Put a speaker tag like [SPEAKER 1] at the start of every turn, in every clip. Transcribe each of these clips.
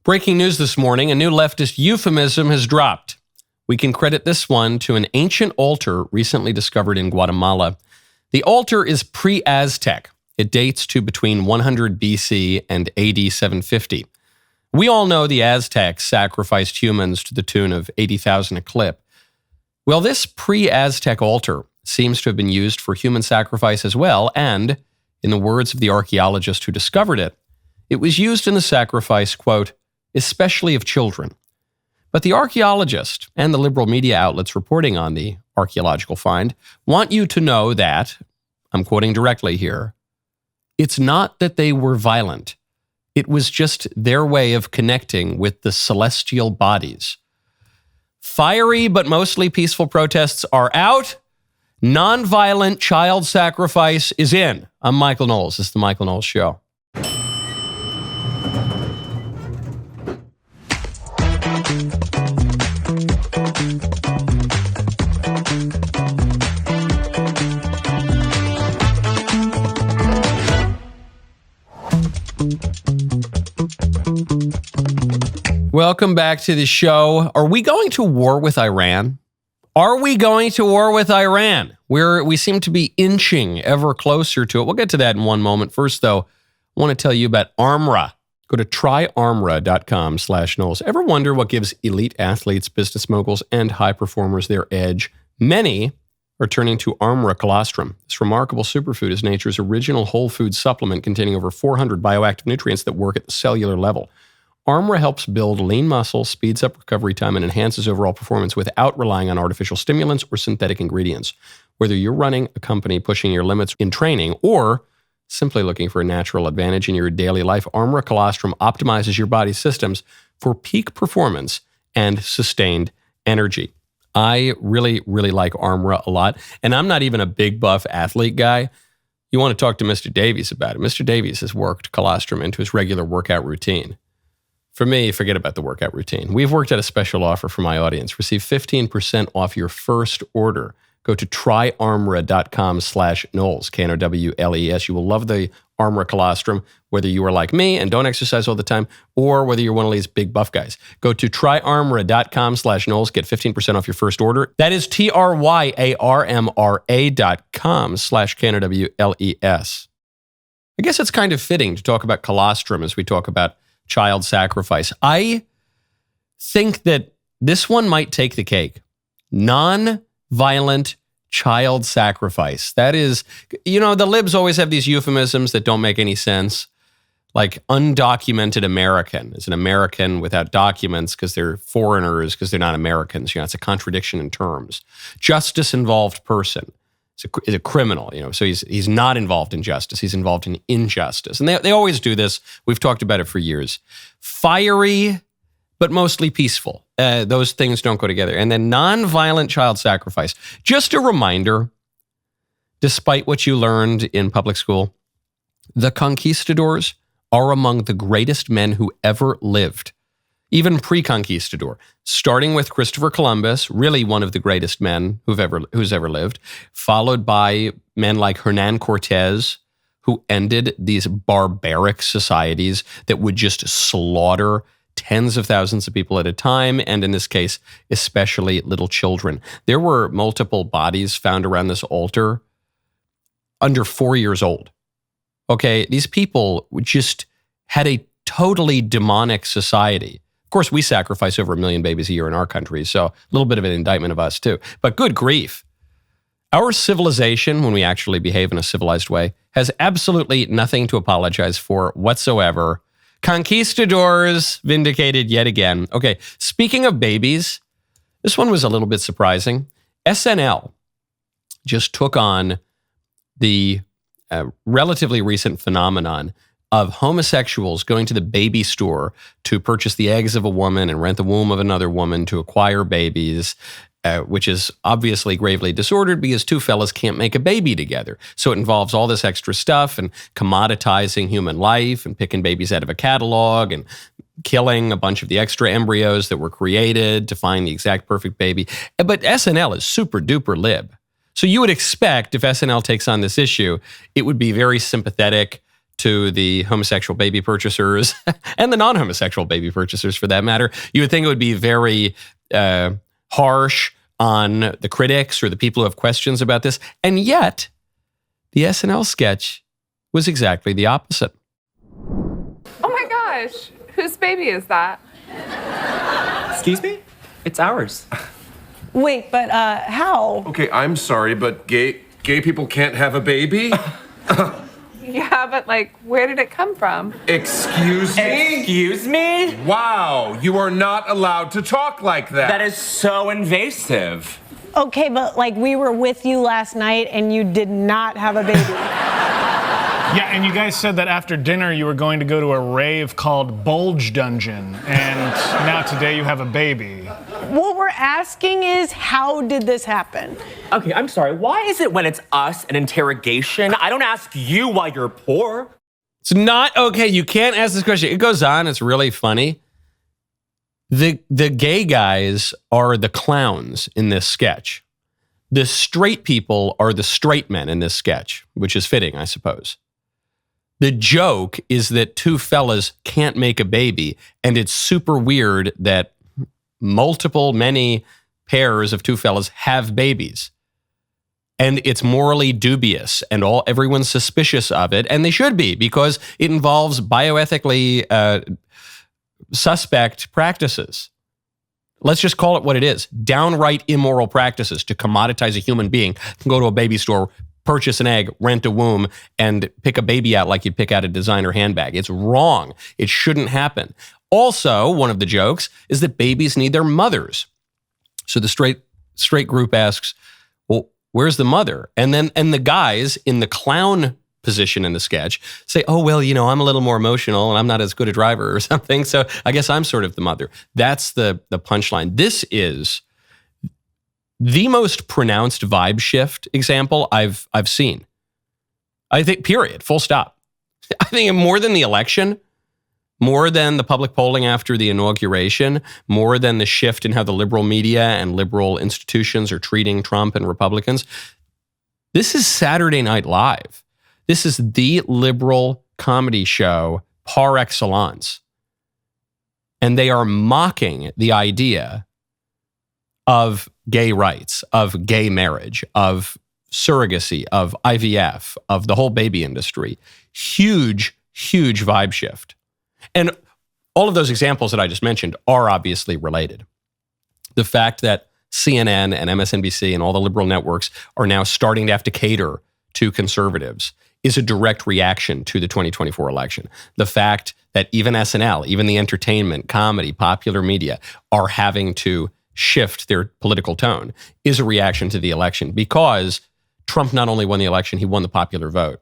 [SPEAKER 1] Breaking news this morning, a new leftist euphemism has dropped. We can credit this one to an ancient altar recently discovered in Guatemala. The altar is pre-Aztec. It dates to between 100 BC and AD 750. We all know the Aztecs sacrificed humans to the tune of 80,000 a clip. Well, this pre-Aztec altar seems to have been used for human sacrifice as well, and, in the words of the archaeologist who discovered it, it was used in the sacrifice, quote, especially of children. But the archaeologist and the liberal media outlets reporting on the archaeological find want you to know that, I'm quoting directly here, it's not that they were violent. It was just their way of connecting with the celestial bodies. Fiery but mostly peaceful protests are out. Nonviolent child sacrifice is in. I'm Michael Knowles. This is The Michael Knowles Show. Welcome back to the show. Are we going to war with Iran? Are we going to war with Iran? We seem to be inching ever closer to it. We'll get to that in one moment. First, though, I want to tell you about Armra. Go to tryarmra.com/Knowles. Ever wonder what gives elite athletes, business moguls, and high performers their edge? Many are turning to Armra colostrum. This remarkable superfood is nature's original whole food supplement containing over 400 bioactive nutrients that work at the cellular level. Armra helps build lean muscle, speeds up recovery time, and enhances overall performance without relying on artificial stimulants or synthetic ingredients. Whether you're running a company pushing your limits in training or simply looking for a natural advantage in your daily life, Armra colostrum optimizes your body's systems for peak performance and sustained energy. I really, really like Armra a lot, and I'm not even a big buff athlete guy. You want to talk to Mr. Davies about it. Mr. Davies has worked colostrum into his regular workout routine. For me, forget about the workout routine. We've worked out a special offer for my audience. Receive 15% off your first order. Go to tryarmra.com/Knowles, Knowles. You will love the Armra colostrum, whether you are like me and don't exercise all the time, or whether you're one of these big buff guys. Go to tryarmra.com/Knowles. Get 15% off your first order. That is tryarmra.com/Knowles. I guess it's kind of fitting to talk about colostrum as we talk about child sacrifice. I think that this one might take the cake. Non-violent child sacrifice. That is, the libs always have these euphemisms that don't make any sense. Like undocumented American is an American without documents because they're foreigners, because they're not Americans. It's a contradiction in terms. Justice-involved person is a criminal, so he's not involved in justice. He's involved in injustice. And they always do this. We've talked about it for years. Fiery, but mostly peaceful. Those things don't go together. And then nonviolent child sacrifice. Just a reminder, despite what you learned in public school, the conquistadors are among the greatest men who ever lived. Even pre-conquistador, starting with Christopher Columbus, really one of the greatest men who's ever lived, followed by men like Hernan Cortez, who ended these barbaric societies that would just slaughter tens of thousands of people at a time, and in this case, especially little children. There were multiple bodies found around this altar under 4 years old. Okay, these people just had a totally demonic society. Of course, we sacrifice over 1 million babies a year in our country, so a little bit of an indictment of us too. But good grief. Our civilization, when we actually behave in a civilized way, has absolutely nothing to apologize for whatsoever. Conquistadors vindicated yet again. Okay, speaking of babies, this one was a little bit surprising. SNL just took on the relatively recent phenomenon of homosexuals going to the baby store to purchase the eggs of a woman and rent the womb of another woman to acquire babies, which is obviously gravely disordered because two fellas can't make a baby together. So it involves all this extra stuff and commoditizing human life and picking babies out of a catalog and killing a bunch of the extra embryos that were created to find the exact perfect baby. But SNL is super duper lib. So you would expect if SNL takes on this issue, it would be very sympathetic to the homosexual baby purchasers and the non-homosexual baby purchasers for that matter. You would think it would be very harsh on the critics or the people who have questions about this. And yet, the SNL sketch was exactly the opposite.
[SPEAKER 2] Oh my gosh, whose baby is that?
[SPEAKER 3] Excuse me? It's ours.
[SPEAKER 4] Wait, but how?
[SPEAKER 5] Okay, I'm sorry, but gay people can't have a baby?
[SPEAKER 2] Yeah, but like, where did it come from?
[SPEAKER 5] Excuse me?
[SPEAKER 3] Excuse me?
[SPEAKER 5] Wow, you are not allowed to talk like that.
[SPEAKER 3] That is so invasive.
[SPEAKER 4] Okay, but like we were with you last night and you did not have a baby.
[SPEAKER 6] Yeah, and you guys said that after dinner you were going to go to a rave called Bulge Dungeon, and now today you have a baby.
[SPEAKER 4] What we're asking is, how did this happen?
[SPEAKER 3] Okay, I'm sorry. Why is it when it's us an interrogation? I don't ask you why you're poor.
[SPEAKER 1] It's not okay. You can't ask this question. It goes on. It's really funny. The gay guys are the clowns in this sketch. The straight people are the straight men in this sketch, which is fitting, I suppose. The joke is that two fellas can't make a baby, and it's super weird that many pairs of two fellas have babies. And it's morally dubious, and everyone's suspicious of it, and they should be, because it involves bioethically suspect practices. Let's just call it what it is. Downright immoral practices to commoditize a human being. You can go to a baby store, purchase an egg, rent a womb, and pick a baby out like you'd pick out a designer handbag. It's wrong. It shouldn't happen. Also, one of the jokes is that babies need their mothers. So the straight group asks, well, where's the mother? And the guys in the clown position in the sketch say, oh, well, I'm a little more emotional and I'm not as good a driver or something. So I guess I'm sort of the mother. That's the punchline. This is the most pronounced vibe shift example I've seen. I think, period, full stop. I think more than the election, more than the public polling after the inauguration, more than the shift in how the liberal media and liberal institutions are treating Trump and Republicans, this is Saturday Night Live. This is the liberal comedy show par excellence. And they are mocking the idea of gay rights, of gay marriage, of surrogacy, of IVF, of the whole baby industry. Huge, huge vibe shift. And all of those examples that I just mentioned are obviously related. The fact that CNN and MSNBC and all the liberal networks are now starting to have to cater to conservatives is a direct reaction to the 2024 election. The fact that even SNL, even the entertainment, comedy, popular media are having to shift their political tone is a reaction to the election, because Trump not only won the election, he won the popular vote.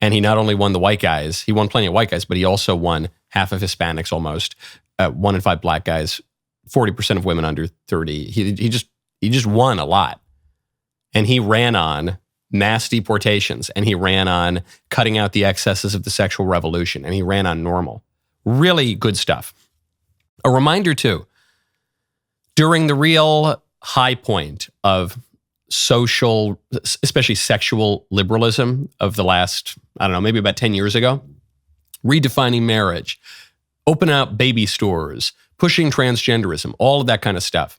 [SPEAKER 1] And he not only won the white guys, he won plenty of white guys, but he also won half of Hispanics almost, 1 in 5 black guys, 40% of women under 30. He just won a lot. And he ran on mass deportations, and he ran on cutting out the excesses of the sexual revolution, and he ran on normal. Really good stuff. A reminder too, during the real high point of social, especially sexual liberalism of the last, maybe about 10 years ago, redefining marriage, open up baby stores, pushing transgenderism, all of that kind of stuff.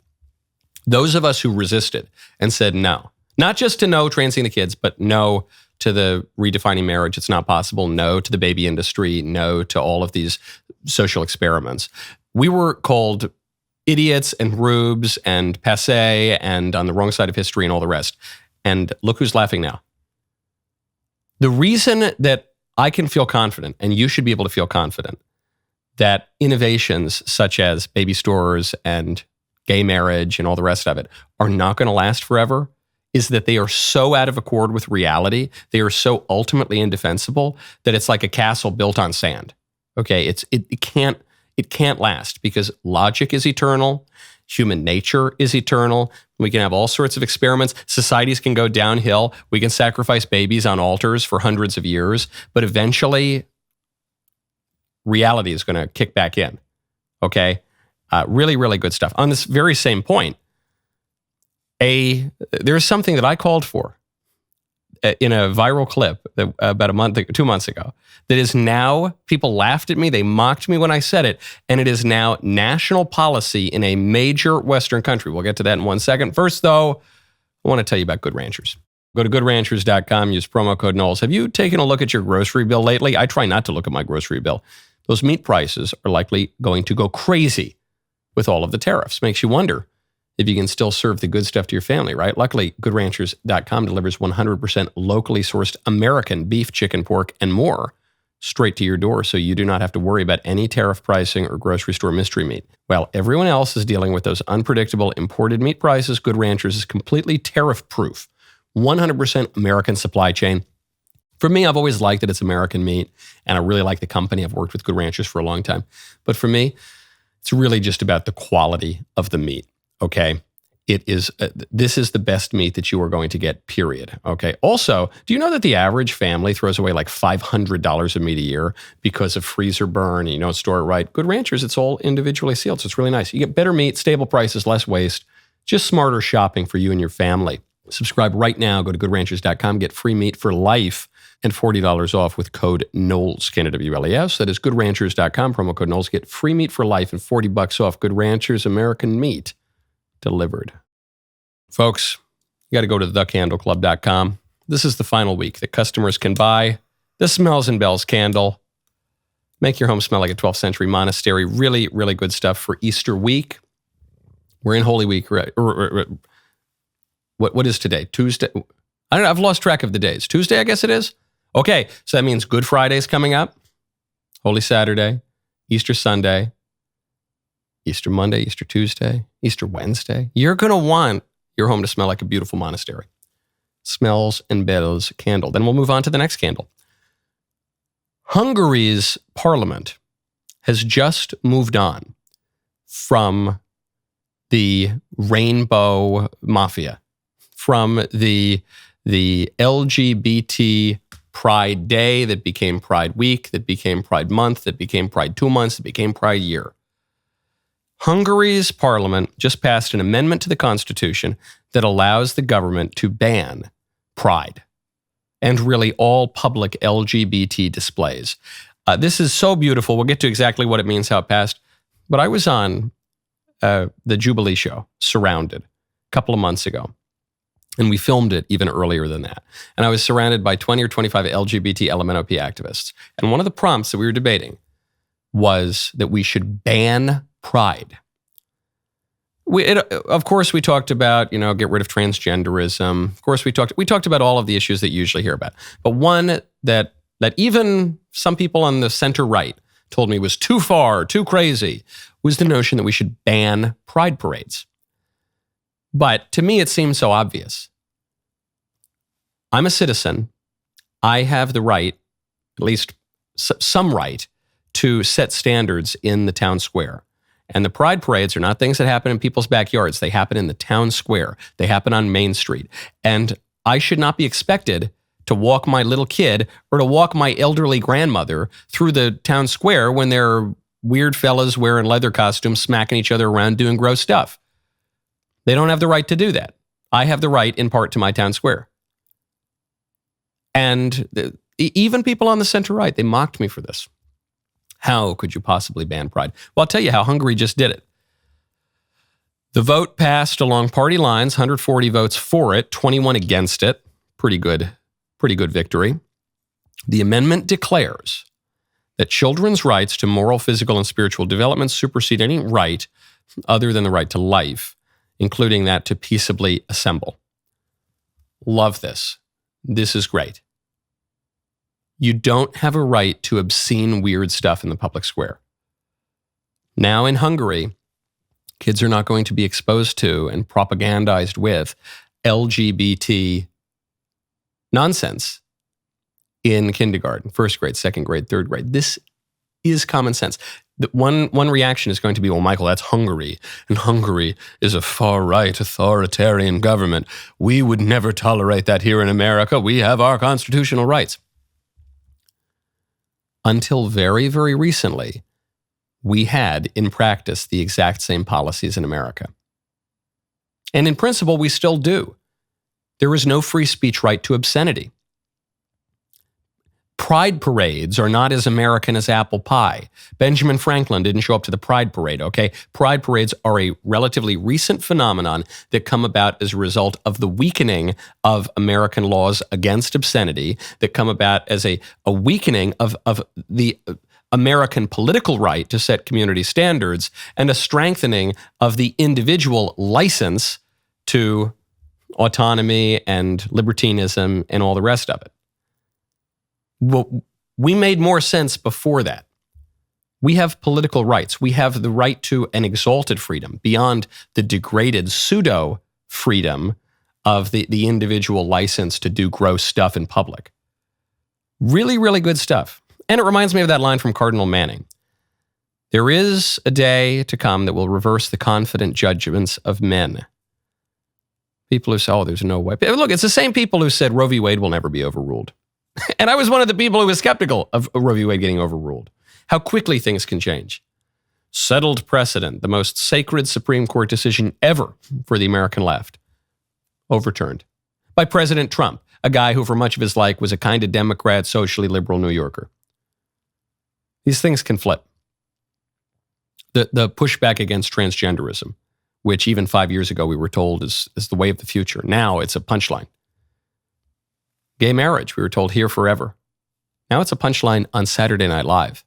[SPEAKER 1] Those of us who resisted and said no, not just to no transing the kids, but no to the redefining marriage, it's not possible, no to the baby industry, no to all of these social experiments. We were called idiots and rubes and passé and on the wrong side of history and all the rest. And look who's laughing now. The reason that I can feel confident, and you should be able to feel confident, that innovations such as baby stores and gay marriage and all the rest of it are not going to last forever is that they are so out of accord with reality, they are so ultimately indefensible that it's like a castle built on sand. Okay, it can't last because logic is eternal, human nature is eternal. We can have all sorts of experiments. Societies can go downhill. We can sacrifice babies on altars for hundreds of years, but eventually reality is going to kick back in. Okay, really, really good stuff. On this very same point, there's something that I called for. in a viral clip that, about 2 months ago, that is now, people laughed at me, they mocked me when I said it, and it is now national policy in a major Western country. We'll get to that in 1 second. First, though, I want to tell you about Good Ranchers. Go to goodranchers.com, use promo code Knowles. Have you taken a look at your grocery bill lately? I try not to look at my grocery bill. Those meat prices are likely going to go crazy with all of the tariffs. Makes you wonder if you can still serve the good stuff to your family, right? Luckily, goodranchers.com delivers 100% locally sourced American beef, chicken, pork, and more straight to your door, so you do not have to worry about any tariff pricing or grocery store mystery meat. While everyone else is dealing with those unpredictable imported meat prices, Good Ranchers is completely tariff-proof. 100% American supply chain. For me, I've always liked that it's American meat, and I really like the company. I've worked with Good Ranchers for a long time. But for me, it's really just about the quality of the meat, okay? It is. This is the best meat that you are going to get, period, okay? Also, do you know that the average family throws away like $500 of meat a year because of freezer burn and you don't store it right? Good Ranchers, it's all individually sealed, so it's really nice. You get better meat, stable prices, less waste, just smarter shopping for you and your family. Subscribe right now. Go to goodranchers.com. Get free meat for life and $40 off with code Knowles, K-N-W-L-E-S. That is goodranchers.com. Promo code Knowles. Get free meat for life and $40 off. Good Ranchers, American meat delivered. Folks, you got to go to thecandleclub.com. This is the final week that customers can buy the Smells and Bells candle. Make your home smell like a 12th century monastery. Really, really good stuff for Easter week. We're in Holy Week, right? What is today? Tuesday? I don't know. I've lost track of the days. Tuesday, I guess it is. Okay, so that means Good Friday's coming up, Holy Saturday, Easter Sunday, Easter Monday, Easter Tuesday, Easter Wednesday. You're going to want your home to smell like a beautiful monastery. Smells and Bells candle. Then we'll move on to the next candle. Hungary's parliament has just moved on from the rainbow mafia, from the LGBT Pride Day that became Pride Week, that became Pride Month, that became Pride 2 months, that became Pride Year. Hungary's parliament just passed an amendment to the Constitution that allows the government to ban Pride and really all public LGBT displays. This is so beautiful. We'll get to exactly what it means, how it passed. But I was on the Jubilee show, Surrounded, a couple of months ago. And we filmed it even earlier than that. And I was surrounded by 20 or 25 LGBT LMNOP activists. And one of the prompts that we were debating was that we should ban Pride. Of course, we talked about, get rid of transgenderism. Of course, we talked about all of the issues that you usually hear about. But one that even some people on the center right told me was too far, too crazy, was the notion that we should ban Pride parades. But to me, it seems so obvious. I'm a citizen. I have the right, at least some right, to set standards in the town square. And the Pride parades are not things that happen in people's backyards. They happen in the town square. They happen on Main Street. And I should not be expected to walk my little kid or to walk my elderly grandmother through the town square when there are weird fellas wearing leather costumes, smacking each other around, doing gross stuff. They don't have the right to do that. I have the right, in part, to my town square. And even people on the center right, they mocked me for this. How could you possibly ban Pride? Well, I'll tell you how Hungary just did it. The vote passed along party lines, 140 votes for it, 21 against it. Pretty good victory. The amendment declares that children's rights to moral, physical, and spiritual development supersede any right other than the right to life, including that to peaceably assemble. Love this. This is great. You don't have a right to obscene, weird stuff in the public square. Now in Hungary, kids are not going to be exposed to and propagandized with LGBT nonsense in kindergarten, first grade, second grade, third grade. This is common sense. One reaction is going to be, well, Michael, that's Hungary, and Hungary is a far-right authoritarian government. We would never tolerate that here in America. We have our constitutional rights. Until very, very recently, we had, in practice, the exact same policies in America. And in principle, we still do. There is no free speech right to obscenity. Pride parades are not as American as apple pie. Benjamin Franklin didn't show up to the Pride Parade, okay? Pride parades are a relatively recent phenomenon that come about as a result of the weakening of American laws against obscenity, that come about as a weakening of the American political right to set community standards, and a strengthening of the individual license to autonomy and libertinism and all the rest of it. Well, we made more sense before that. We have political rights. We have the right to an exalted freedom beyond the degraded pseudo-freedom of the individual license to do gross stuff in public. Really, really good stuff. And it reminds me of that line from Cardinal Manning. There is a day to come that will reverse the confident judgments of men. People who say, oh, there's no way. Look, it's the same people who said Roe v. Wade will never be overruled. And I was one of the people who was skeptical of Roe v. Wade getting overruled. How quickly things can change. Settled precedent, the most sacred Supreme Court decision ever for the American left, overturned by President Trump, a guy who for much of his life was a kind of Democrat, socially liberal New Yorker. These things can flip. The pushback against transgenderism, which even 5 years ago we were told is the way of the future. Now it's a punchline. Gay marriage, we were told, here forever. Now it's a punchline on Saturday Night Live.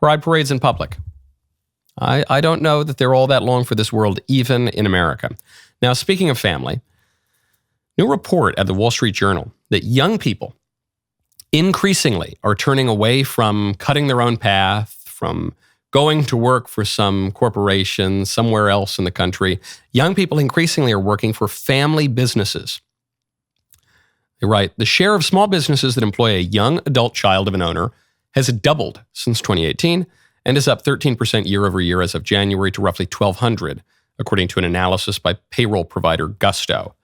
[SPEAKER 1] Pride parades in public. I don't know that they're all that long for this world, even in America. Now, speaking of family, new report at the Wall Street Journal that young people increasingly are turning away from cutting their own path, from going to work for some corporation somewhere else in the country. Young people increasingly are working for family businesses. They write, the share of small businesses that employ a young adult child of an owner has doubled since 2018 and is up 13% year over year as of January to roughly 1,200, according to an analysis by payroll provider Gusto.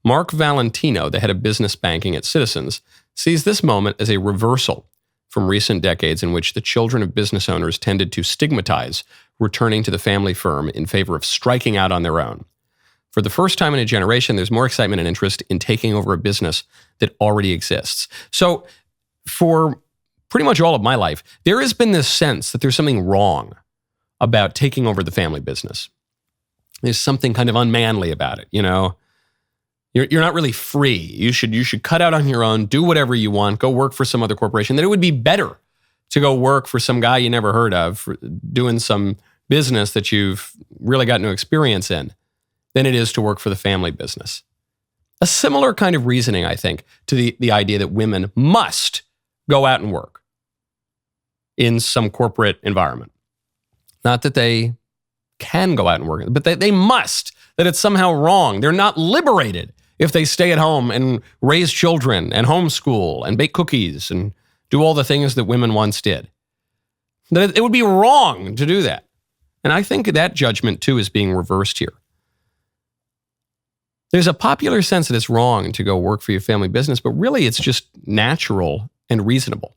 [SPEAKER 1] Mark Valentino, the head of business banking at Citizens, sees this moment as a reversal from recent decades in which the children of business owners tended to stigmatize returning to the family firm in favor of striking out on their own. For the first time in a generation, there's more excitement and interest in taking over a business that already exists. So for pretty much all of my life, there has been this sense that there's something wrong about taking over the family business. There's something kind of unmanly about it, you know? You're not really free. You should cut out on your own, do whatever you want, go work for some other corporation. That it would be better to go work for some guy you never heard of, doing some business that you've really got no experience in, than it is to work for the family business. A similar kind of reasoning, I think, to the idea that women must go out and work in some corporate environment. Not that they can go out and work, but they must, that it's somehow wrong. They're not liberated if they stay at home and raise children and homeschool and bake cookies and do all the things that women once did. That it would be wrong to do that. And I think that judgment, too, is being reversed here. There's a popular sense that it's wrong to go work for your family business, but really it's just natural and reasonable.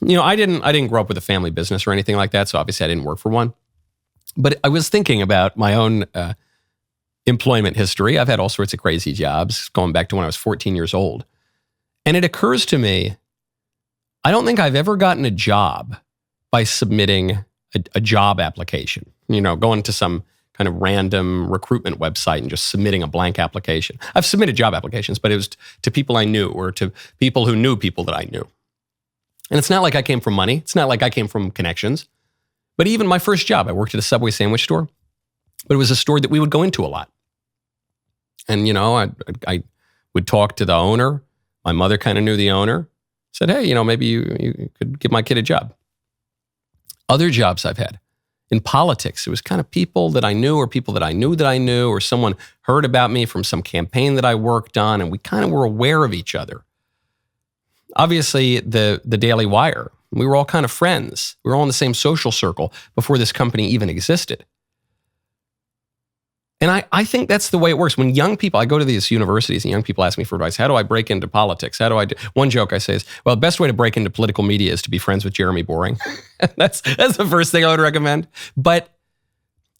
[SPEAKER 1] You know, I didn't grow up with a family business or anything like that, so obviously I didn't work for one. But I was thinking about my own employment history. I've had all sorts of crazy jobs going back to when I was 14 years old. And it occurs to me, I don't think I've ever gotten a job by submitting a job application, you know, going to some kind of random recruitment website and just submitting a blank application. I've submitted job applications, but it was to people I knew or to people who knew people that I knew. And it's not like I came from money. It's not like I came from connections. But even my first job, I worked at a Subway sandwich store, but it was a store that we would go into a lot. And, you know, I would talk to the owner. My mother kind of knew the owner. Said, hey, you know, maybe you could give my kid a job. Other jobs I've had. In politics, it was kind of people that I knew or people that I knew that I knew, or someone heard about me from some campaign that I worked on, and we kind of were aware of each other. Obviously, the DailyWire, we were all kind of friends. We were all in the same social circle before this company even existed. And I think that's the way it works. When young people, I go to these universities and young people ask me for advice. How do I break into politics? How do I do? One joke I say is, well, the best way to break into political media is to be friends with Jeremy Boring. That's the first thing I would recommend. But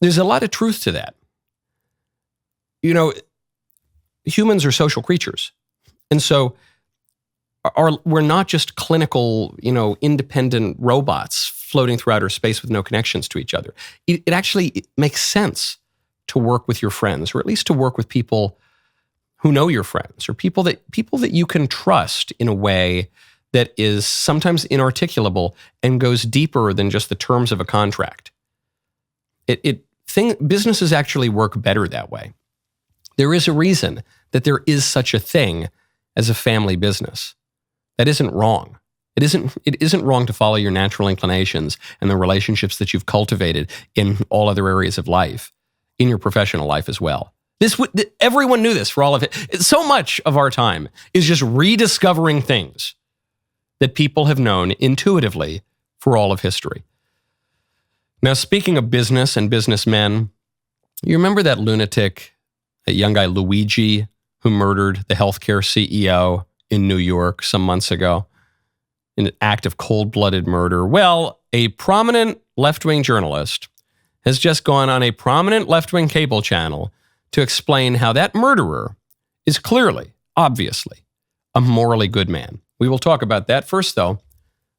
[SPEAKER 1] there's a lot of truth to that. You know, humans are social creatures. And so we're not just clinical, independent robots floating through outer space with no connections to each other. It actually makes sense to work with your friends, or at least to work with people who know your friends, or people that you can trust in a way that is sometimes inarticulable and goes deeper than just the terms of a contract. Businesses actually work better that way. There is a reason that there is such a thing as a family business. That isn't wrong. It isn't wrong to follow your natural inclinations and the relationships that you've cultivated in all other areas of life, in your professional life as well. Everyone knew this for all of it. So much of our time is just rediscovering things that people have known intuitively for all of history. Now, speaking of business and businessmen, you remember that lunatic, that young guy Luigi, who murdered the healthcare CEO in New York some months ago in an act of cold-blooded murder? Well, a prominent left-wing journalist has just gone on a prominent left-wing cable channel to explain how that murderer is clearly, obviously, a morally good man. We will talk about that. First, though,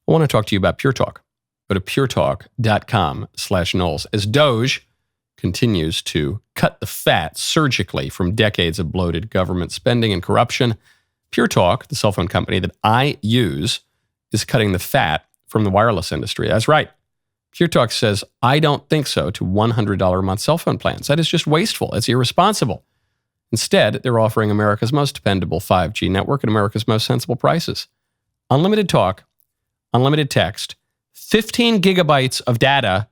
[SPEAKER 1] I want to talk to you about Pure Talk. Go to puretalk.com/Knowles. As Doge continues to cut the fat surgically from decades of bloated government spending and corruption, Pure Talk, the cell phone company that I use, is cutting the fat from the wireless industry. That's right. Pure Talk says, I don't think so to $100 a month cell phone plans. That is just wasteful. It's irresponsible. Instead, they're offering America's most dependable 5G network at America's most sensible prices. Unlimited talk, unlimited text, 15 gigabytes of data,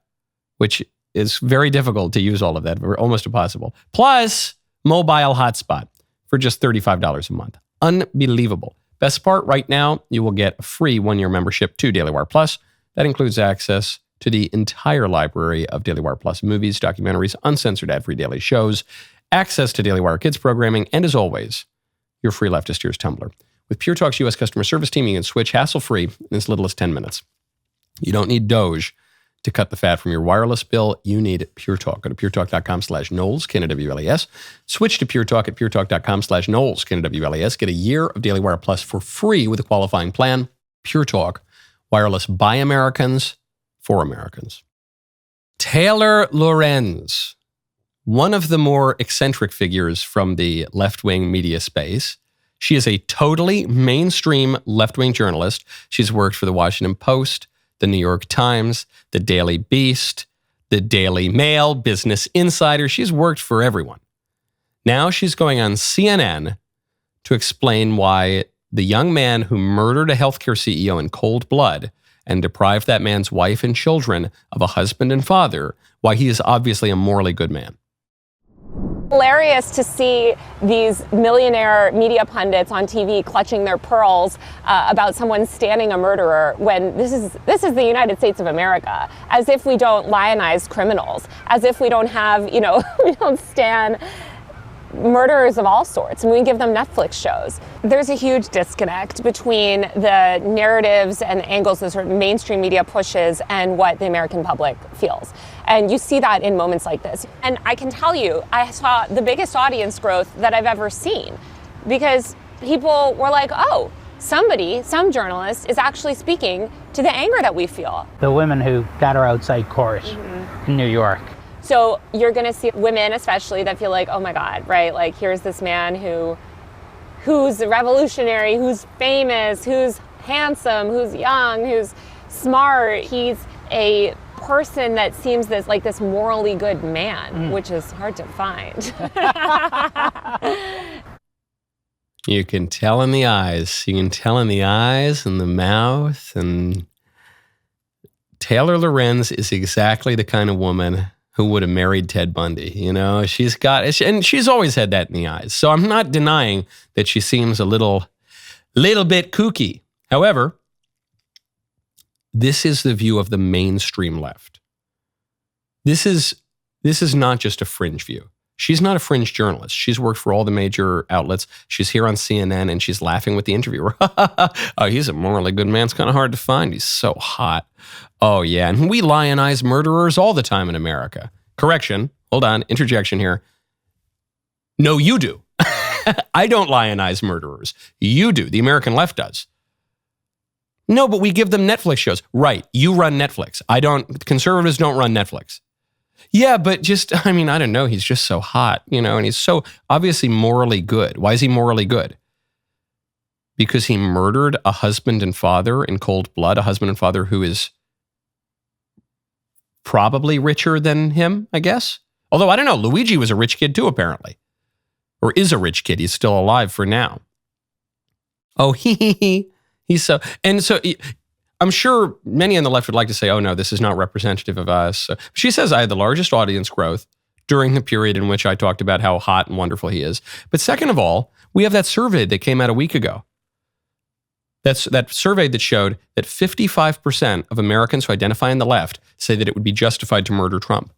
[SPEAKER 1] which is very difficult to use all of that, almost impossible, plus mobile hotspot for just $35 a month. Unbelievable. Best part, right now, you will get a free 1-year membership to DailyWire Plus. That includes access to the entire library of Daily Wire Plus movies, documentaries, uncensored ad-free daily shows, access to Daily Wire Kids programming, and as always, your free leftist ears tumbler. With Pure Talk's U.S. customer service team, you can switch hassle-free in as little as 10 minutes. You don't need Doge to cut the fat from your wireless bill. You need Pure Talk. Go to puretalk.com/Knowles, K-N-O-W-L-E-S. Switch to Pure Talk at puretalk.com/Knowles, K-N-O-W-L-E-S. Get a year of Daily Wire Plus for free with a qualifying plan. Pure Talk, wireless by Americans, for Americans. Taylor Lorenz, one of the more eccentric figures from the left-wing media space. She is a totally mainstream left-wing journalist. She's worked for the Washington Post, the New York Times, the Daily Beast, the Daily Mail, Business Insider. She's worked for everyone. Now she's going on CNN to explain why the young man who murdered a healthcare CEO in cold blood and deprived that man's wife and children of a husband and father, why he is obviously a morally good man.
[SPEAKER 7] Hilarious to see these millionaire media pundits on TV clutching their pearls about someone standing a murderer when this is the United States of America, as if we don't lionize criminals, as if we don't have, we don't stand murderers of all sorts, and we give them Netflix shows. There's a huge disconnect between the narratives and angles that sort of mainstream media pushes and what the American public feels. And you see that in moments like this. And I can tell you, I saw the biggest audience growth that I've ever seen, because people were like, oh, some journalist is actually speaking to the anger that we feel.
[SPEAKER 8] The women who got her outside court in New York.
[SPEAKER 7] So you're going to see women especially that feel like, oh my God, right? Like, here's this man who's revolutionary, who's famous, who's handsome, who's young, who's smart. He's a person that seems like this morally good man, which is hard to find.
[SPEAKER 1] You can tell in the eyes. You can tell in the eyes and the mouth. And Taylor Lorenz is exactly the kind of woman who would have married Ted Bundy. She's got, and she's always had that in the eyes. So I'm not denying that she seems a little bit kooky. However, this is the view of the mainstream left. This is not just a fringe view. She's not a fringe journalist. She's worked for all the major outlets. She's here on CNN and she's laughing with the interviewer. Oh, he's a morally good man. It's kind of hard to find. He's so hot. Oh, yeah. And we lionize murderers all the time in America. Correction. Hold on. Interjection here. No, you do. I don't lionize murderers. You do. The American left does. No, but we give them Netflix shows. Right. You run Netflix. I don't. Conservatives don't run Netflix. Yeah, but just, I don't know. He's just so hot, and he's so obviously morally good. Why is he morally good? Because he murdered a husband and father in cold blood, a husband and father who is probably richer than him, I guess. Although, I don't know, Luigi was a rich kid too, apparently. Or is a rich kid. He's still alive for now. Oh, he's so... And so I'm sure many on the left would like to say, oh no, this is not representative of us. She says, I had the largest audience growth during the period in which I talked about how hot and wonderful he is. But second of all, we have that survey that came out a week ago. That's that survey that showed that 55% of Americans who identify on the left say that it would be justified to murder Trump.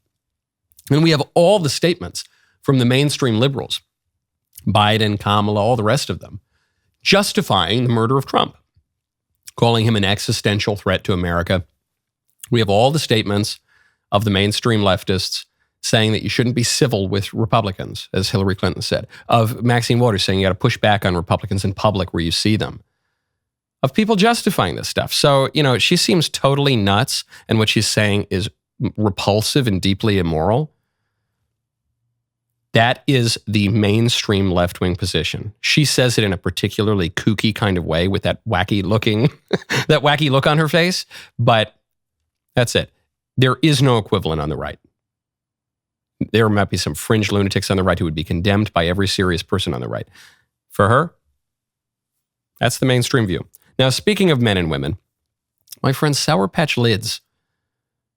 [SPEAKER 1] And we have all the statements from the mainstream liberals, Biden, Kamala, all the rest of them, justifying the murder of Trump, calling him an existential threat to America. We have all the statements of the mainstream leftists saying that you shouldn't be civil with Republicans, as Hillary Clinton said, of Maxine Waters saying you got to push back on Republicans in public where you see them, of people justifying this stuff. So, she seems totally nuts, and what she's saying is repulsive and deeply immoral. That is the mainstream left-wing position. She says it in a particularly kooky kind of way with that wacky look on her face, but that's it. There is no equivalent on the right. There might be some fringe lunatics on the right who would be condemned by every serious person on the right. For her, that's the mainstream view. Now, speaking of men and women, my friend SourPatchLyds.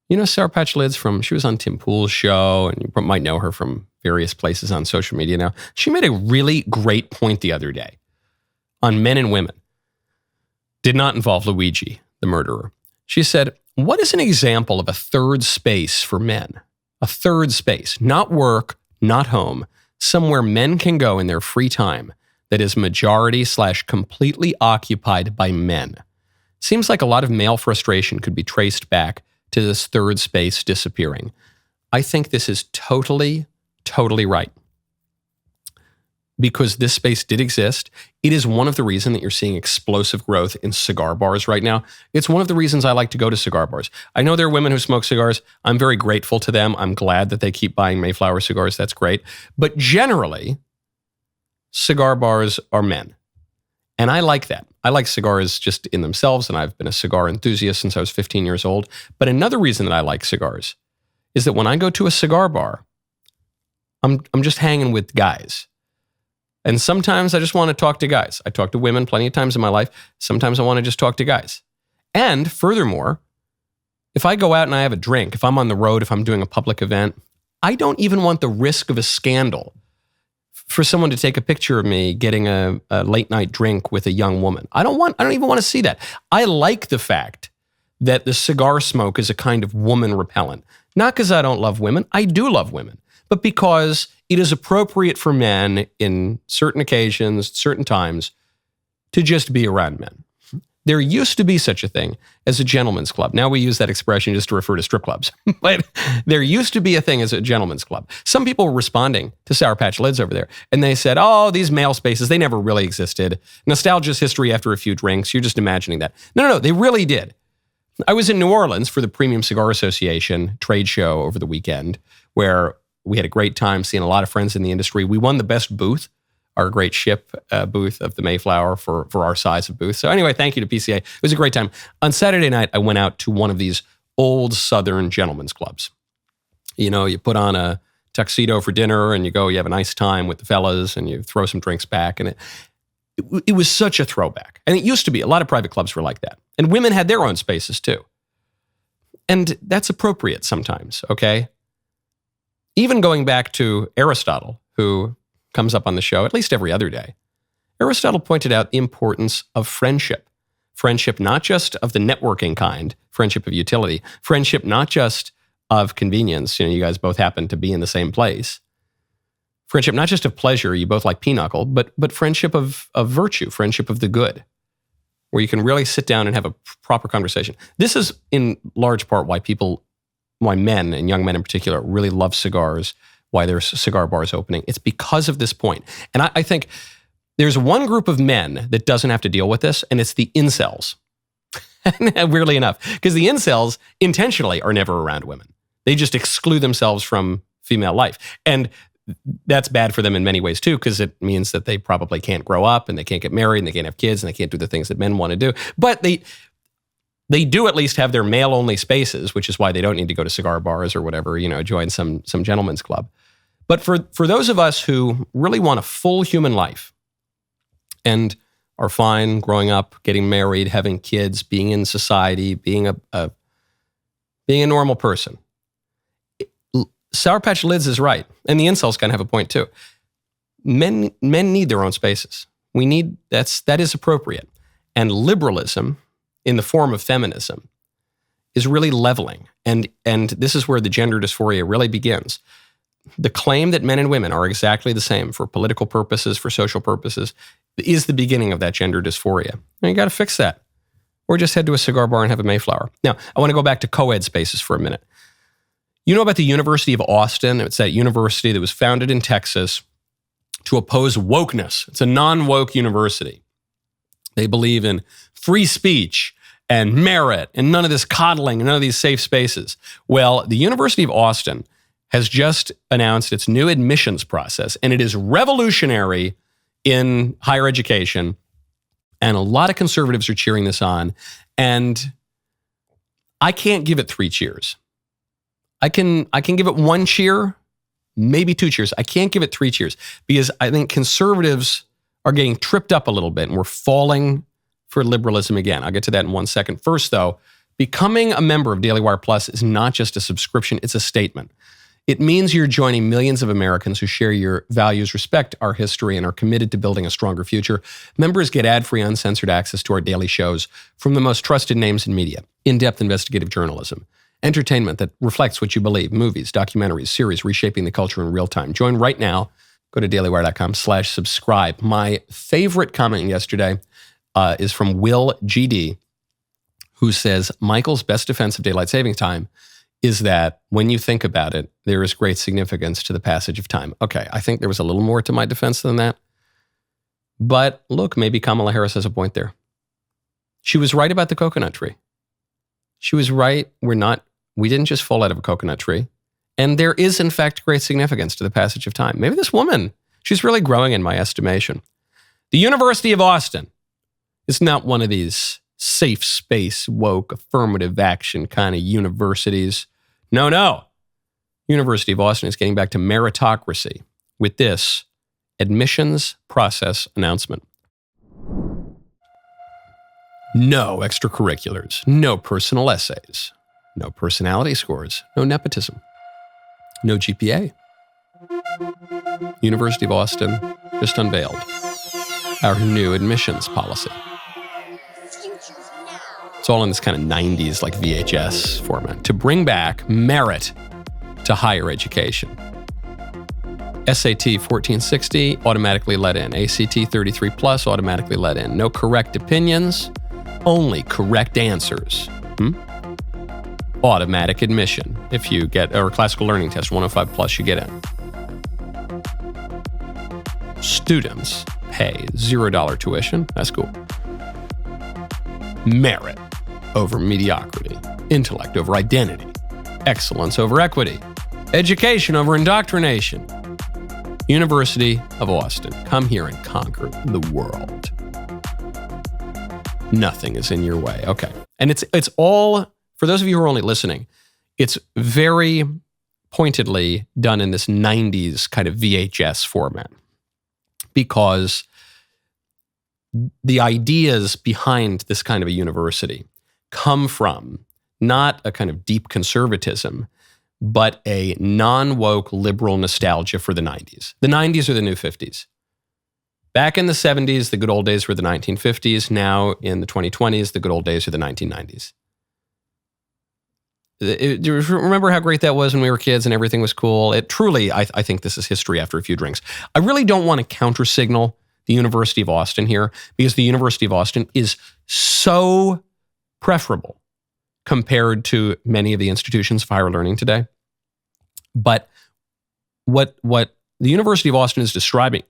[SPEAKER 1] You know SourPatchLyds she was on Tim Pool's show, and you might know her from various places on social media now. She made a really great point the other day on men and women. Did not involve Luigi, the murderer. She said, what is an example of a third space for men? A third space, not work, not home, somewhere men can go in their free time that is majority/completely occupied by men. Seems like a lot of male frustration could be traced back to this third space disappearing. I think this is totally right. Because this space did exist. It is one of the reasons that you're seeing explosive growth in cigar bars right now. It's one of the reasons I like to go to cigar bars. I know there are women who smoke cigars. I'm very grateful to them. I'm glad that they keep buying Mayflower cigars. That's great. But generally, cigar bars are men. And I like that. I like cigars just in themselves, and I've been a cigar enthusiast since I was 15 years old. But another reason that I like cigars is that when I go to a cigar bar, I'm just hanging with guys. And sometimes I just want to talk to guys. I talk to women plenty of times in my life. Sometimes I want to just talk to guys. And furthermore, if I go out and I have a drink, if I'm on the road, if I'm doing a public event, I don't even want the risk of a scandal for someone to take a picture of me getting a late night drink with a young woman. I don't even want to see that. I like the fact that the cigar smoke is a kind of woman repellent. Not because I don't love women. I do love women. But because it is appropriate for men in certain occasions, certain times, to just be around men. There used to be such a thing as a gentleman's club. Now we use that expression just to refer to strip clubs. But there used to be a thing as a gentleman's club. Some people were responding to SourPatchLyds over there, and they said, oh, these male spaces, they never really existed. Nostalgia's history after a few drinks. You're just imagining that. No, they really did. I was in New Orleans for the Premium Cigar Association trade show over the weekend, where we had a great time seeing a lot of friends in the industry. We won the best booth, our great ship booth of the Mayflower for our size of booth. So anyway, thank you to PCA. It was a great time. On Saturday night, I went out to one of these old Southern gentlemen's clubs. You know, you put on a tuxedo for dinner and you have a nice time with the fellas and you throw some drinks back. And it was such a throwback. And it used to be. A lot of private clubs were like that. And women had their own spaces too. And that's appropriate sometimes, okay? Even going back to Aristotle, who comes up on the show at least every other day, Aristotle pointed out the importance of friendship. Friendship not just of the networking kind, friendship of utility, friendship not just of convenience, you guys both happen to be in the same place. Friendship not just of pleasure, you both like pinochle, but friendship of virtue, friendship of the good, where you can really sit down and have a proper conversation. This is in large part why men and young men in particular really love cigars why there's cigar bars opening. It's because of this point. And I think there's one group of men that doesn't have to deal with this, and it's the incels. Weirdly enough, because the incels intentionally are never around women. They just exclude themselves from female life. And that's bad for them in many ways too, because it means that they probably can't grow up and they can't get married and they can't have kids and they can't do the things that men want to do. But they do at least have their male-only spaces, which is why they don't need to go to cigar bars or whatever, join some gentleman's club. But for those of us who really want a full human life and are fine growing up, getting married, having kids, being in society, being a normal person, SourPatchLyds is right. And the incels kind of have a point too. Men need their own spaces. That is appropriate. And liberalism, in the form of feminism, is really leveling. And this is where the gender dysphoria really begins. The claim that men and women are exactly the same for political purposes, for social purposes, is the beginning of that gender dysphoria. And you got to fix that. Or just head to a cigar bar and have a Mayflower. Now, I want to go back to co-ed spaces for a minute. You know about the University of Austin? It's that university that was founded in Texas to oppose wokeness. It's a non-woke university. They believe in free speech and merit and none of this coddling and none of these safe spaces. Well, the University of Austin has just announced its new admissions process, and it is revolutionary in higher education. And a lot of conservatives are cheering this on. And I can't give it 3 cheers. I can give it 1 cheer, maybe 2 cheers. I can't give it 3 cheers because I think conservatives are getting tripped up a little bit and we're falling for liberalism again. I'll get to that in 1 second. First, though, becoming a member of DailyWire Plus is not just a subscription, it's a statement. It means you're joining millions of Americans who share your values, respect our history, and are committed to building a stronger future. Members get ad-free, uncensored access to our daily shows from the most trusted names in media, in-depth investigative journalism, entertainment that reflects what you believe, movies, documentaries, series reshaping the culture in real time. Join right now. Go to dailywire.com/subscribe. My favorite comment yesterday is from Will GD, who says, Michael's best defense of daylight saving time is that when you think about it, there is great significance to the passage of time. Okay, I think there was a little more to my defense than that. But look, maybe Kamala Harris has a point there. She was right about the coconut tree. She was right. We didn't just fall out of a coconut tree. And there is, in fact, great significance to the passage of time. Maybe this woman, she's really growing in my estimation. The University of Austin is not one of these safe space, woke, affirmative action kind of universities. No. University of Austin is getting back to meritocracy with this admissions process announcement. No extracurriculars, no personal essays, no personality scores, no nepotism, no GPA. University of Austin just unveiled our new admissions policy. It's all in this kind of 90s, like VHS format, to bring back merit to higher education. SAT 1460, automatically let in. ACT 33 plus, automatically let in. No correct opinions, only correct answers. Automatic admission. If you get, or classical learning test 105 plus, you get in. Students pay $0 tuition. That's cool. Merit over mediocrity. Intellect over identity. Excellence over equity. Education over indoctrination. University of Austin. Come here and conquer the world. Nothing is in your way. Okay. And it's all, for those of you who are only listening, it's very pointedly done in this 90s kind of VHS format. Because the ideas behind this kind of a university come from not a kind of deep conservatism, but a non-woke liberal nostalgia for the 90s. The 90s are the new 50s. Back in the 70s, the good old days were the 1950s. Now in the 2020s, the good old days are the 1990s. Do you remember how great that was when we were kids and everything was cool? It truly, I think this is history after a few drinks. I really don't want to counter-signal the University of Austin here because the University of Austin is so preferable compared to many of the institutions of higher learning today. But what the University of Austin is describing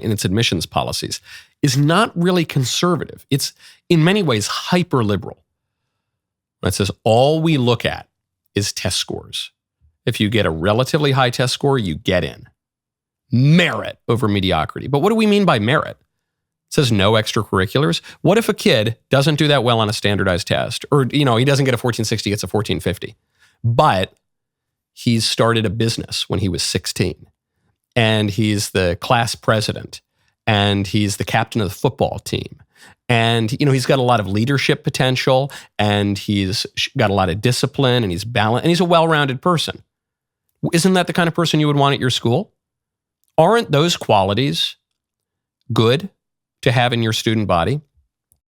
[SPEAKER 1] in its admissions policies is not really conservative. It's in many ways hyper liberal. It says all we look at is test scores. If you get a relatively high test score, you get in. Merit over mediocrity. But what do we mean by merit? It says no extracurriculars. What if a kid doesn't do that well on a standardized test? Or, he doesn't get a 1460, gets a 1450. But he's started a business when he was 16. And he's the class president. And he's the captain of the football team. And, he's got a lot of leadership potential. And he's got a lot of discipline. And he's balanced. And he's a well-rounded person. Isn't that the kind of person you would want at your school? Aren't those qualities good to have in your student body?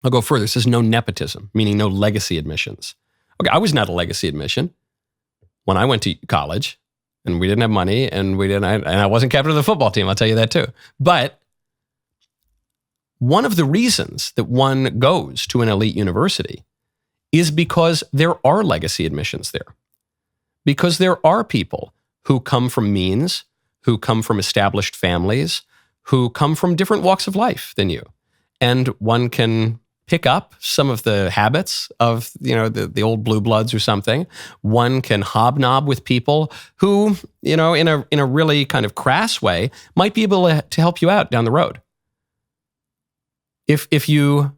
[SPEAKER 1] I'll go further. It says no nepotism, meaning no legacy admissions. Okay, I was not a legacy admission when I went to college, and we didn't have money, and I wasn't captain of the football team. I'll tell you that too. But one of the reasons that one goes to an elite university is because there are legacy admissions there, because there are people who come from means, who come from established families, who come from different walks of life than you. And one can pick up some of the habits of, the old blue bloods or something. One can hobnob with people who, in a really kind of crass way, might be able to help you out down the road. If you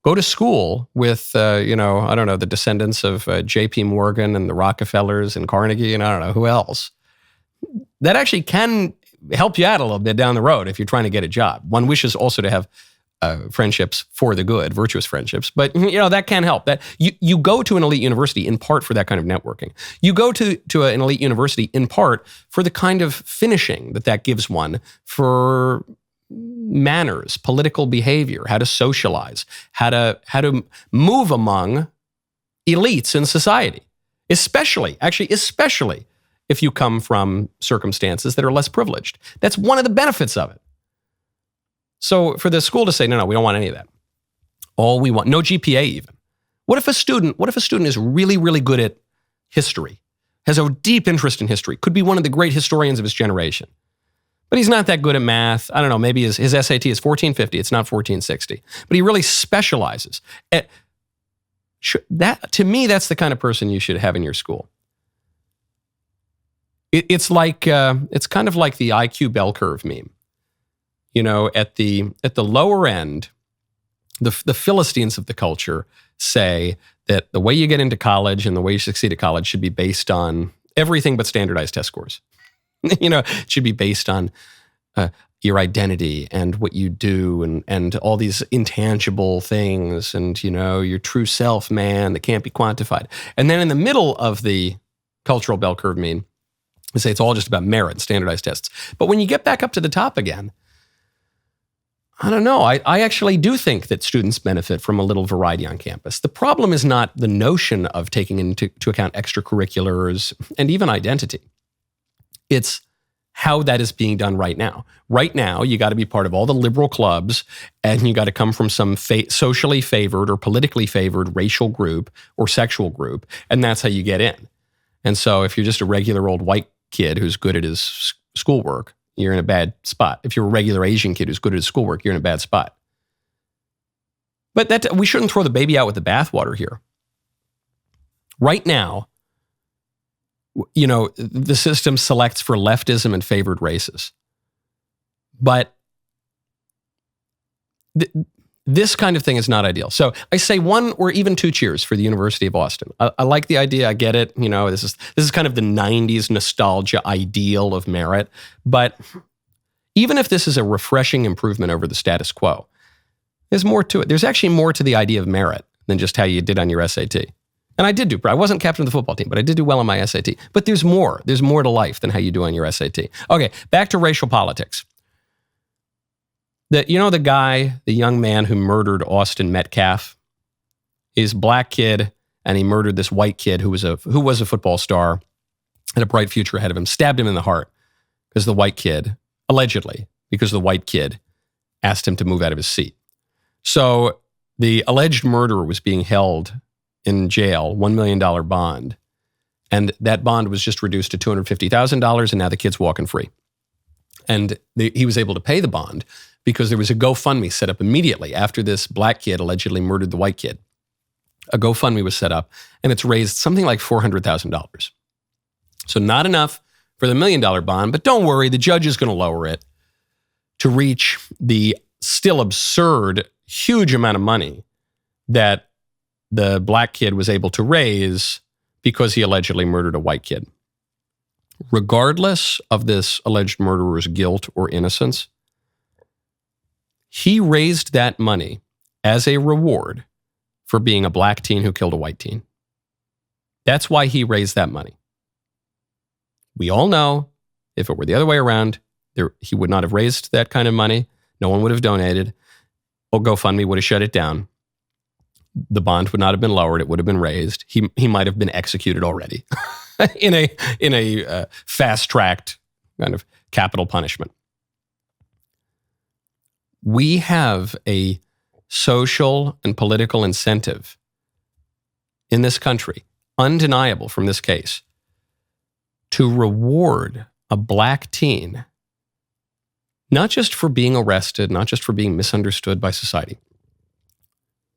[SPEAKER 1] go to school with, the descendants of J.P. Morgan and the Rockefellers and Carnegie and I don't know who else, that actually can help you out a little bit down the road if you're trying to get a job. One wishes also to have friendships for the good, virtuous friendships, but that can help. That you go to an elite university in part for that kind of networking. You go to an elite university in part for the kind of finishing that gives one for manners, political behavior, how to socialize, how to move among elites in society, especially if you come from circumstances that are less privileged. That's one of the benefits of it. So for the school to say, no, we don't want any of that. All we want, no GPA even. What if a student is really, really good at history, has a deep interest in history, could be one of the great historians of his generation, but he's not that good at math. I don't know, maybe his SAT is 1450, it's not 1460, but he really specializes. To me, that's the kind of person you should have in your school. It's kind of like the IQ bell curve meme. At the lower end, the Philistines of the culture say that the way you get into college and the way you succeed at college should be based on everything but standardized test scores. It should be based on your identity and what you do and all these intangible things and, your true self, man, that can't be quantified. And then in the middle of the cultural bell curve meme, they say it's all just about merit and standardized tests. But when you get back up to the top again, I don't know. I actually do think that students benefit from a little variety on campus. The problem is not the notion of taking into account extracurriculars and even identity. It's how that is being done right now. Right now, you got to be part of all the liberal clubs, and you got to come from some socially favored or politically favored racial group or sexual group, and that's how you get in. And so if you're just a regular old white kid who's good at his schoolwork, you're in a bad spot. If you're a regular Asian kid who's good at his schoolwork, you're in a bad spot. But we shouldn't throw the baby out with the bathwater here. Right now, the system selects for leftism and favored races. But this kind of thing is not ideal. So I say one or even two cheers for the University of Austin. I like the idea. I get it. This is kind of the 90s nostalgia ideal of merit. But even if this is a refreshing improvement over the status quo, there's more to it. There's actually more to the idea of merit than just how you did on your SAT. And I wasn't captain of the football team, but I did do well on my SAT. But there's more. There's more to life than how you do on your SAT. Okay, back to racial politics. The young man who murdered Austin Metcalf, he's a black kid, and he murdered this white kid who was a football star, had a bright future ahead of him, stabbed him in the heart because the white kid asked him to move out of his seat. So the alleged murderer was being held in jail, $1 million bond. And that bond was just reduced to $250,000, and now the kid's walking free. And he was able to pay the bond because there was a GoFundMe set up immediately after this black kid allegedly murdered the white kid. A GoFundMe was set up, and it's raised something like $400,000. So not enough for the $1 million bond, but don't worry, the judge is going to lower it to reach the still absurd, huge amount of money that the black kid was able to raise because he allegedly murdered a white kid. Regardless of this alleged murderer's guilt or innocence, he raised that money as a reward for being a black teen who killed a white teen. That's why he raised that money. We all know if it were the other way around, he would not have raised that kind of money. No one would have donated. Or GoFundMe would have shut it down. The bond would not have been lowered. It would have been raised. He might have been executed already in a fast-tracked kind of capital punishment. We have a social and political incentive in this country, undeniable from this case, to reward a black teen, not just for being arrested, not just for being misunderstood by society,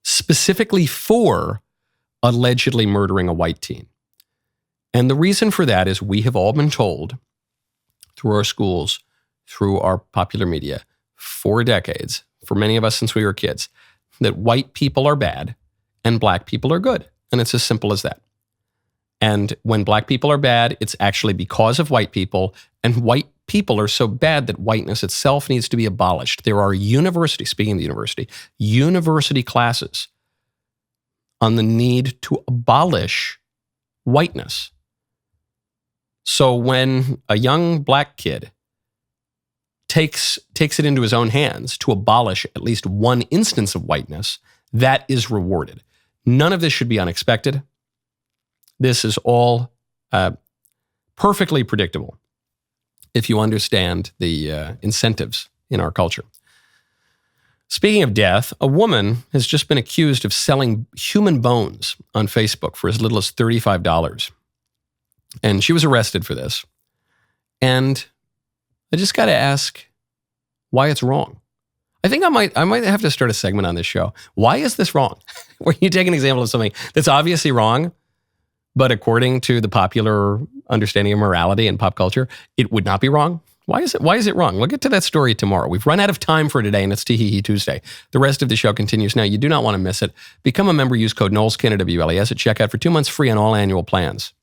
[SPEAKER 1] specifically for allegedly murdering a white teen. And the reason for that is we have all been told through our schools, through our popular media, for decades, for many of us since we were kids, that white people are bad and black people are good. And it's as simple as that. And when black people are bad, it's actually because of white people, and white people are so bad that whiteness itself needs to be abolished. There are speaking of the university classes on the need to abolish whiteness. So when a young black kid takes it into his own hands to abolish at least one instance of whiteness, that is rewarded. None of this should be unexpected. This is all perfectly predictable if you understand the incentives in our culture. Speaking of death, a woman has just been accused of selling human bones on Facebook for as little as $35. And she was arrested for this. And I just got to ask why it's wrong. I think I might have to start a segment on this show. Why is this wrong? Where you take an example of something that's obviously wrong, but according to the popular understanding of morality and pop culture, it would not be wrong. Why is it wrong? We'll get to that story tomorrow. We've run out of time for today, and it's Tee Tuesday. The rest of the show continues now. You do not want to miss it. Become a member. Use code Knowles, KNWLES at checkout for 2 months free on all annual plans.